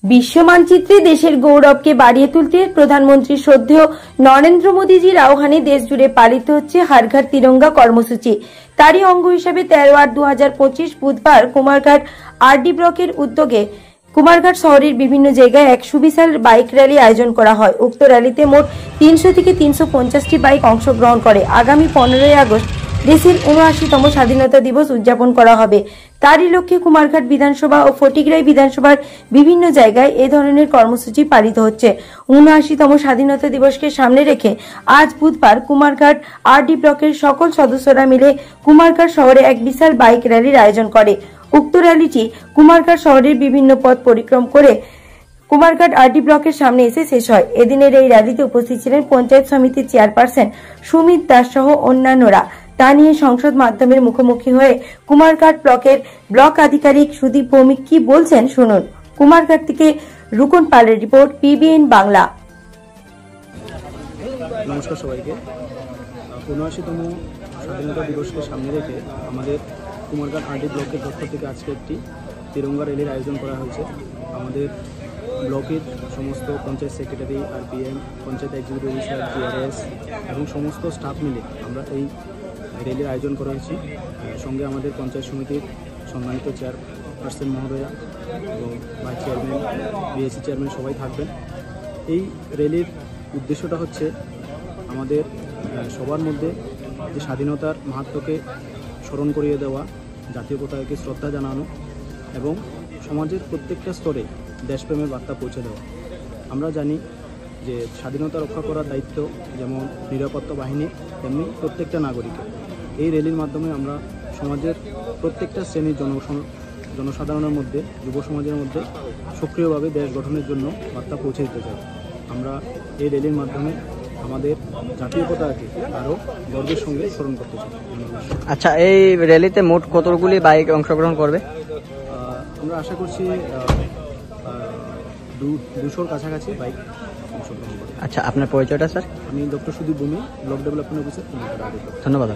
বিশ্ব মানচিত্রে দেশের গৌরবকে বাড়িয়ে তুলতে প্রধানমন্ত্রী শ্রদ্ধেয় নরেন্দ্র মোদীজির আহ্বানে দেশজুড়ে পালিত হচ্ছে হর ঘর তিরঙ্গা কর্মসূচি। তারই অঙ্গ হিসেবে 13/8/2025 বুধবার কুমারঘাট আরডি ব্লকের উদ্যোগে কুমারঘাট শহরের বিভিন্ন জায়গায় এক সুবিশাল বাইক র্যালি আয়োজন করা হয়। উক্ত র্যালিতে মোট 300 থেকে 350টি বাইক অংশগ্রহণ করে। আগামী 15ই আগস্ট দেশের ৭৯তম স্বাধীনতা দিবস উদযাপন করা হবে। তারই লক্ষ্যে কুমারঘাট বিধানসভা ও ফটিকরাই বিধানসভার বিভিন্ন জায়গায় এ ধরনের কর্মসূচি পালিত হচ্ছে। ৭৯তম স্বাধীনতা দিবসকে সামনে রেখে আজ বুধবার কুমারঘাট আরডি ব্লকের সকল সদস্যরা মিলে কুমারঘাট শহরে এক বিশাল বাইক র্যালির আয়োজন করে। উক্ত র্যালিটি কুমারঘাট শহরের বিভিন্ন পথ পরিক্রম করে কুমারঘাট আরডি ব্লকের সামনে এসে শেষ হয়। এদিনের এই র্যালিতে উপস্থিত ছিলেন পঞ্চায়েত সমিতির চেয়ারপারসন সুমিত দাস সহ অন্যান্যরা। তা নিয়ে সংসদ মাধ্যমের মুখোমুখি হয়ে কুমারঘাট ব্লকের ব্লক আধিকারিক সুদীপ ভৌমিক কি বলছেন শুনুন। কুমারঘাট থেকে রুকন পালের রিপোর্ট, পিবিএন বাংলা। নমস্কার সবাইকে। ৭৯তম স্বাধীনতা দিবসকে সামনে রেখে আমাদের কুমারঘাট আরডি ব্লকের পক্ষ থেকে আজকে একটি তিরঙ্গা র্যালির আয়োজন করা হয়েছে। আমাদের ব্লকের সমস্ত panchayat secretary, RPM, panchayat executive officer, GRS এবং সমস্ত স্টাফ মিলে আমরা এই র্যালির আয়োজন করা হয়েছে। সঙ্গে আমাদের পঞ্চায়েত সমিতির সম্মানিত চেয়ারপারসন মহোদয়া এবং ভাইস চেয়ারম্যান, বিএসসি চেয়ারম্যান সবাই থাকবেন। এই র্যালির উদ্দেশ্যটা হচ্ছে আমাদের সবার মধ্যে যে স্বাধীনতার মাহাত্ম্যকে স্মরণ করিয়ে দেওয়া, জাতীয় পতাকাকে শ্রদ্ধা জানানো এবং সমাজের প্রত্যেকটা স্তরে দেশপ্রেমের বার্তা পৌঁছে দেওয়া। আমরা জানি যে স্বাধীনতা রক্ষা করার দায়িত্ব যেমন নিরাপত্তা বাহিনী তেমনি প্রত্যেকটা নাগরিকের। এই র্যালির মাধ্যমে আমরা সমাজের প্রত্যেকটা শ্রেণীর জনসাধারণের মধ্যে, যুব সমাজের মধ্যে সক্রিয়ভাবে দেশ গঠনের জন্য বার্তা পৌঁছে দিতে চাই। আমরা এই র্যালির মাধ্যমে আমাদের জাতীয় পতাকাকে আরও গর্বের সঙ্গে স্মরণ করতে চাই। আচ্ছা, এই র্যালিতে মোট কতগুলি বাইক অংশগ্রহণ করবে? আমরা আশা করছি 200-র কাছাকাছি বাইক অংশগ্রহণ করবে। আচ্ছা, আপনার পরিচয়টা স্যার? আমি doctor Sudip Bhowmik, block development officer. ধন্যবাদ।